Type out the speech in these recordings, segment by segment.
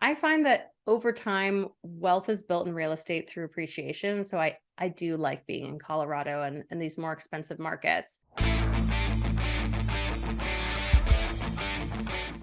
I find that over time, wealth is built in real estate through appreciation. So I do like being in Colorado and these more expensive markets.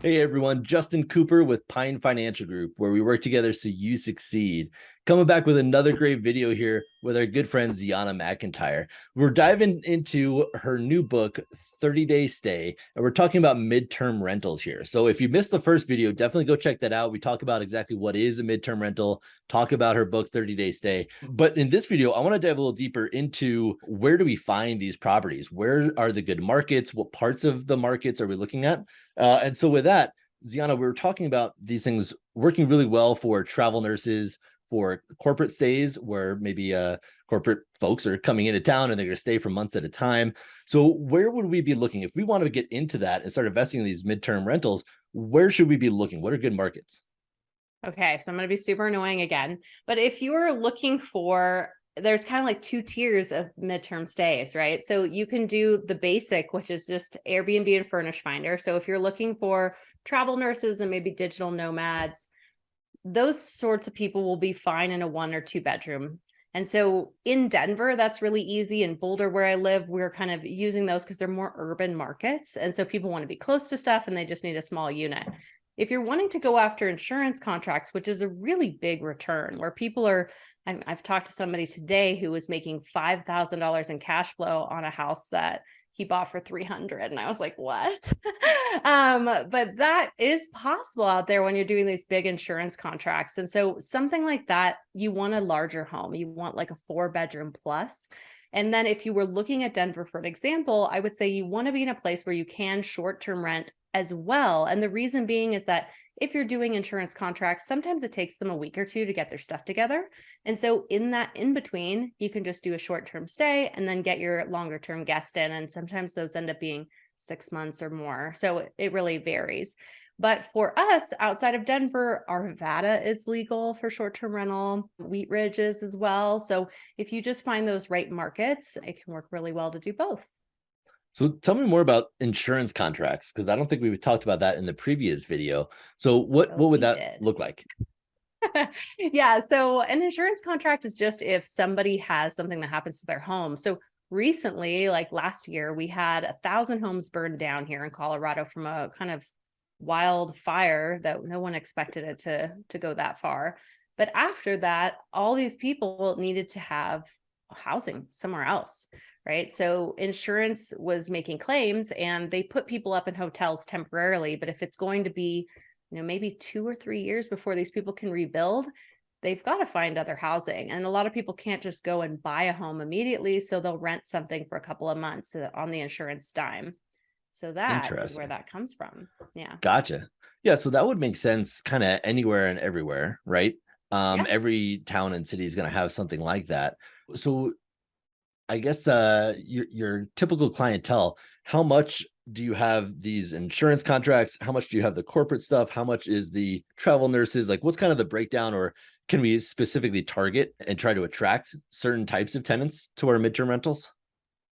Hey everyone, Justin Cooper with Pine Financial Group, where we work together so you succeed. Coming back with another great video here with our good friend Ziana McIntyre. We're diving into her new book, 30-Day Stay, and we're talking about midterm rentals here. So if you missed the first video, definitely go check that out. We talk about exactly what is a midterm rental, talk about her book, 30-Day Stay. But in this video, I want to dive a little deeper into where do we find these properties? Where are the good markets? What parts of the markets are we looking at? And so with that, Ziana, we were talking about these things working really well for travel nurses, for corporate stays where maybe corporate folks are coming into town and they're going to stay for months at a time. So where would we be looking if we want to get into that and start investing in these midterm rentals? Where should we be looking? What are good markets? Okay, so I'm going to be super annoying again. But if you're looking for, there's kind of like two tiers of midterm stays, right? So you can do the basic, which is just Airbnb and Furnish Finder. So if you're looking for travel nurses and maybe digital nomads, those sorts of people will be fine in a 1 or 2 bedroom. And so in Denver, that's really easy. In Boulder, where I live, we're kind of using those because they're more urban markets. And so people want to be close to stuff and they just need a small unit. If you're wanting to go after insurance contracts, which is a really big return where people are, I've talked to somebody today who was making $5,000 in cash flow on a house that he bought for 300. And I was like, what? But that is possible out there when you're doing these big insurance contracts. And so something like that, you want a larger home. You want like a 4-bedroom plus. And then if you were looking at Denver, for an example, I would say you want to be in a place where you can short-term rent as well. And the reason being is that if you're doing insurance contracts, sometimes it takes them a week or two to get their stuff together. And so in that in between, you can just do a short-term stay and then get your longer-term guest in. And sometimes those end up being 6 months or more. So it really varies. But for us outside of Denver, Arvada is legal for short-term rental. Wheat Ridge is as well. So if you just find those right markets, it can work really well to do both. So tell me more about insurance contracts, because I don't think we talked about that in the previous video. So what would that look like? Yeah. So an insurance contract is just if somebody has something that happens to their home. So recently, like last year, we had 1,000 homes burned down here in Colorado from a kind of wildfire that no one expected it to go that far. But after that, all these people needed to have housing somewhere else, right? So insurance was making claims and they put people up in hotels temporarily. But if it's going to be, maybe 2 or 3 years before these people can rebuild, they've got to find other housing. And a lot of people can't just go and buy a home immediately. So they'll rent something for a couple of months on the insurance dime. So that is where that comes from. Yeah. Gotcha. Yeah. So that would make sense kind of anywhere and everywhere, right? Yeah. Every town and city is going to have something like that. So I guess your typical clientele, how much do you have these insurance contracts? How much do you have the corporate stuff? How much is the travel nurses? Like what's kind of the breakdown, or can we specifically target and try to attract certain types of tenants to our midterm rentals?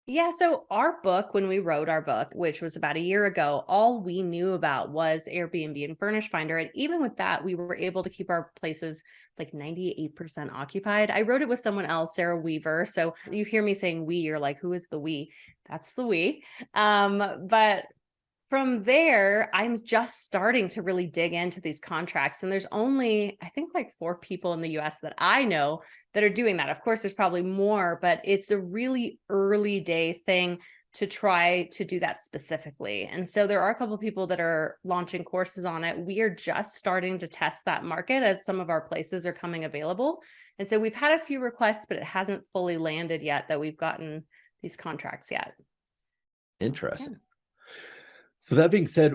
Yeah. So our book, when we wrote our book, which was about a year ago, all we knew about was Airbnb and Furnish Finder. And even with that, we were able to keep our places like 98% occupied. I wrote it with someone else, Sarah Weaver. So you hear me saying we, you're like, who is the we? That's the we. But from there, I'm just starting to really dig into these contracts. And there's only, I think, like 4 people in the US that I know that are doing that. Of course, there's probably more, but it's a really early day thing to try to do that specifically. And so there are a couple of people that are launching courses on it. We are just starting to test that market as some of our places are coming available. And so we've had a few requests, but it hasn't fully landed yet that we've gotten these contracts yet. Interesting. Yeah. So that being said,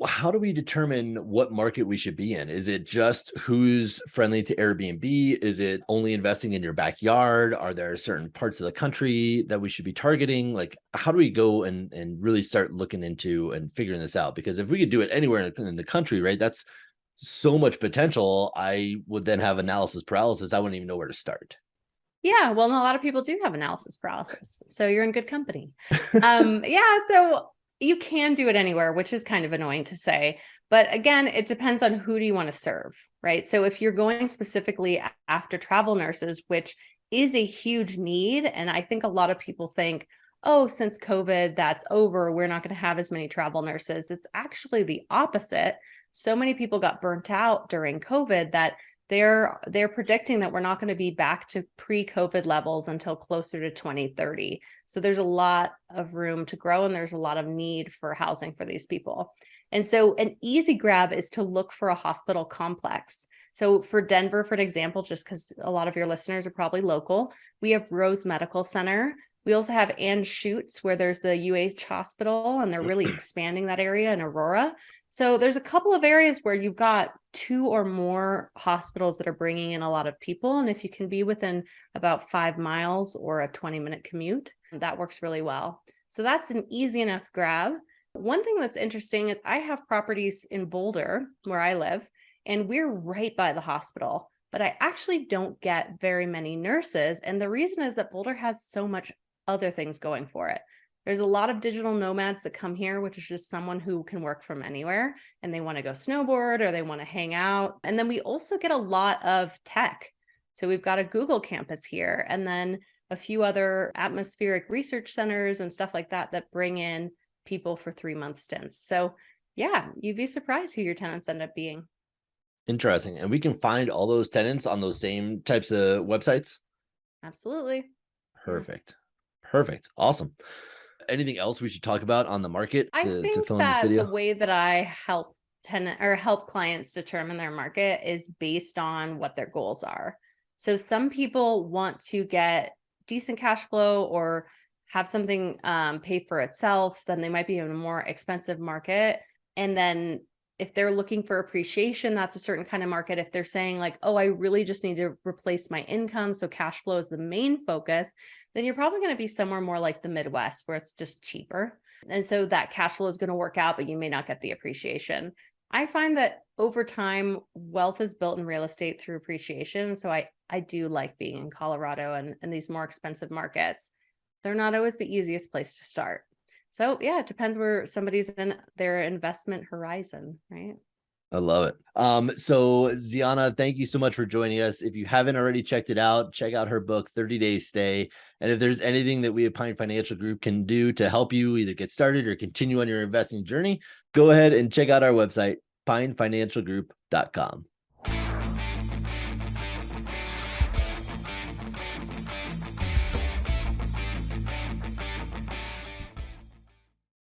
how do we determine what market we should be in? Is it just who's friendly to Airbnb? Is it only investing in your backyard? Are there certain parts of the country that we should be targeting? Like, how do we go and really start looking into and figuring this out? Because if we could do it anywhere in the country, right, that's so much potential. I would then have analysis paralysis. I wouldn't even know where to start. Yeah, well, a lot of people do have analysis paralysis, so you're in good company. Yeah, so You can do it anywhere, which is kind of annoying to say. But again, it depends on who do you want to serve, right? So if you're going specifically after travel nurses, which is a huge need, and I think a lot of people think, oh, since COVID, that's over, we're not going to have as many travel nurses. It's actually the opposite. So many people got burnt out during COVID that they're predicting that we're not going to be back to pre-COVID levels until closer to 2030. So there's a lot of room to grow, and there's a lot of need for housing for these people. And so an easy grab is to look for a hospital complex. So for Denver, for an example, just because a lot of your listeners are probably local, we have Rose Medical Center. We also have Anschutz, where there's the UH hospital, and they're really expanding that area in Aurora. So there's a couple of areas where you've got 2 or more hospitals that are bringing in a lot of people. And if you can be within about 5 miles or a 20-minute commute, that works really well. So that's an easy enough grab. One thing that's interesting is I have properties in Boulder, where I live, and we're right by the hospital, but I actually don't get very many nurses. And the reason is that Boulder has so much other things going for it. There's a lot of digital nomads that come here, which is just someone who can work from anywhere and they want to go snowboard or they want to hang out. And then we also get a lot of tech. So we've got a Google campus here, and then a few other atmospheric research centers and stuff like that that bring in people for 3-month stints. So yeah, you'd be surprised who your tenants end up being. Interesting. And we can find all those tenants on those same types of websites? Absolutely. Perfect. Perfect. Awesome. Anything else we should talk about on the market I to think fill in this that video? the way that I help clients determine their market is based on what their goals are. So some people want to get decent cash flow or have something pay for itself, then they might be in a more expensive market. And then if they're looking for appreciation, that's a certain kind of market. If they're saying like, oh, I really just need to replace my income, so cash flow is the main focus, then you're probably going to be somewhere more like the Midwest where it's just cheaper. And so that cash flow is going to work out, but you may not get the appreciation. I find that over time, wealth is built in real estate through appreciation. So I do like being in Colorado and these more expensive markets. They're not always the easiest place to start. So yeah, it depends where somebody's in their investment horizon, right? I love it. So Ziana, thank you so much for joining us. If you haven't already checked it out, check out her book, 30 Day Stay. And if there's anything that we at Pine Financial Group can do to help you either get started or continue on your investing journey, go ahead and check out our website, pinefinancialgroup.com.